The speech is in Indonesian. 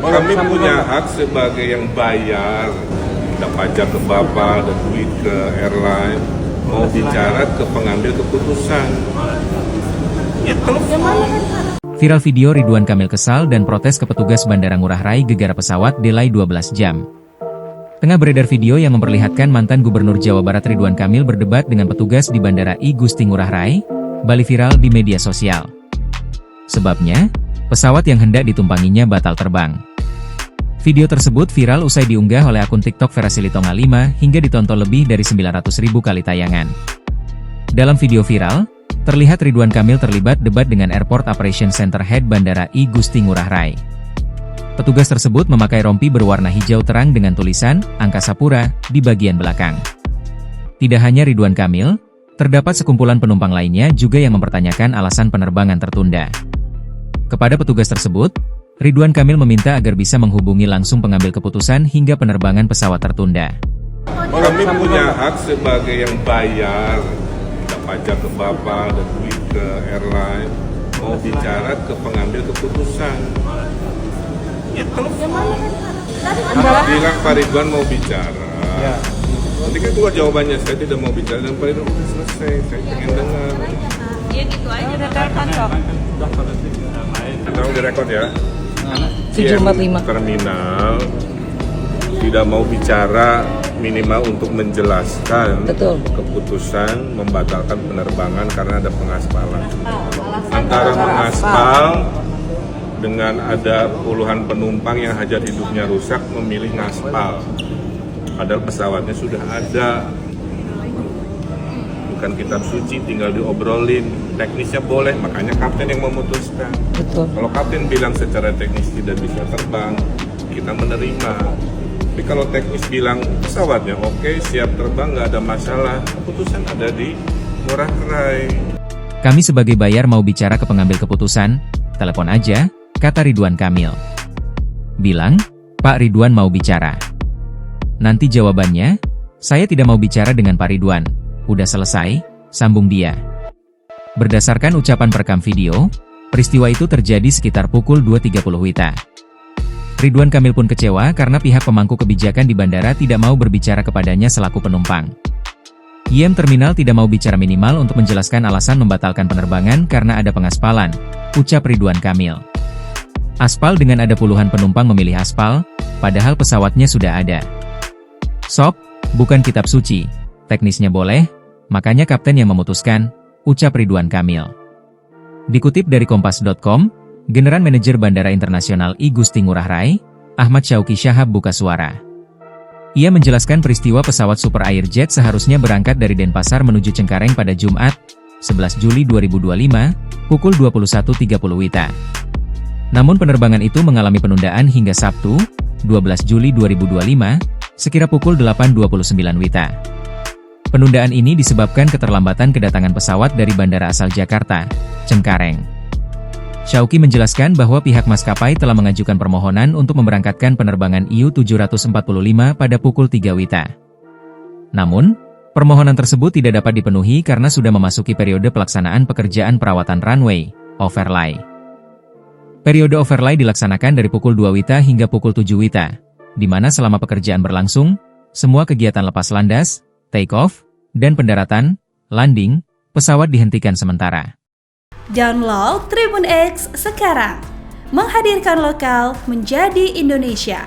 Kami punya hak sebagai yang bayar, kita pajak ke Bapak, dan duit ke airline, mau bicara ke pengambil keputusan. Itu. Viral video Ridwan Kamil kesal dan protes ke petugas Bandara Ngurah Rai gegara pesawat delay 12 jam. Tengah beredar video yang memperlihatkan mantan Gubernur Jawa Barat Ridwan Kamil berdebat dengan petugas di Bandara I Gusti Ngurah Rai, Bali viral di media sosial. Sebabnya, pesawat yang hendak ditumpanginya batal terbang. Video tersebut viral usai diunggah oleh akun TikTok Verasilitonga 5 hingga ditonton lebih dari 900.000 kali tayangan. Dalam video viral, terlihat Ridwan Kamil terlibat debat dengan Airport Operation Center Head Bandara I Gusti Ngurah Rai. Petugas tersebut memakai rompi berwarna hijau terang dengan tulisan Angkasa Pura di bagian belakang. Tidak hanya Ridwan Kamil, terdapat sekumpulan penumpang lainnya juga yang mempertanyakan alasan penerbangan tertunda. Kepada petugas tersebut, Ridwan Kamil meminta agar bisa menghubungi langsung pengambil keputusan hingga penerbangan pesawat tertunda. Kami punya hak sebagai yang bayar, kita pajak ke Bapak, dan duit ke airline, mau bicara ke pengambil keputusan. Itu. Bilang Pak Ridwan mau bicara. Nanti kan keluar jawabannya, saya tidak mau bicara, dan Pak Ridwan udah selesai, saya ingin dengar. Ya gitu aja, udah telepon kok. Tahu direkod ya? 745. Terminal tidak mau bicara minimal untuk menjelaskan keputusan membatalkan penerbangan karena ada pengaspalan. Antara mengaspal dengan ada puluhan penumpang yang hajat hidupnya rusak memilih ngaspal. Padahal pesawatnya sudah ada. Bukan kitab suci, tinggal diobrolin. Teknisnya boleh, makanya kapten yang memutuskan. Kalau kapten bilang secara teknis tidak bisa terbang, kita menerima. Tapi kalau teknis bilang pesawatnya oke, siap terbang, nggak ada masalah, keputusan ada di Ngurah Rai. Kami sebagai bayar mau bicara ke pengambil keputusan, telepon aja, kata Ridwan Kamil. Bilang, Pak Ridwan mau bicara. Nanti jawabannya, saya tidak mau bicara dengan Pak Ridwan. Udah selesai, sambung dia. Berdasarkan ucapan perekam video, peristiwa itu terjadi sekitar pukul 2.30 WITA. Ridwan Kamil pun kecewa karena pihak pemangku kebijakan di bandara tidak mau berbicara kepadanya selaku penumpang. IM Terminal tidak mau bicara minimal untuk menjelaskan alasan membatalkan penerbangan karena ada pengaspalan, ucap Ridwan Kamil. Aspal dengan ada puluhan penumpang memilih aspal, padahal pesawatnya sudah ada. Sok, bukan kitab suci, teknisnya boleh, makanya kapten yang memutuskan, ucap Ridwan Kamil. Dikutip dari Kompas.com, General Manager Bandara Internasional I Gusti Ngurah Rai, Ahmad Syauki Syahab buka suara. Ia menjelaskan peristiwa pesawat Super Airjet seharusnya berangkat dari Denpasar menuju Cengkareng pada Jumat, 11 Juli 2025, pukul 21.30 WITA. Namun penerbangan itu mengalami penundaan hingga Sabtu, 12 Juli 2025, sekira pukul 8.29 WITA. Penundaan ini disebabkan keterlambatan kedatangan pesawat dari bandara asal Jakarta, Cengkareng. Syauki menjelaskan bahwa pihak maskapai telah mengajukan permohonan untuk memberangkatkan penerbangan IU-745 pada pukul 3 WITA. Namun, permohonan tersebut tidak dapat dipenuhi karena sudah memasuki periode pelaksanaan pekerjaan perawatan runway, overlay. Periode overlay dilaksanakan dari pukul 2 WITA hingga pukul 7 WITA, di mana selama pekerjaan berlangsung, semua kegiatan lepas landas, take-off, dan pendaratan, landing, pesawat dihentikan sementara. Download Tribun X sekarang, menghadirkan lokal menjadi Indonesia.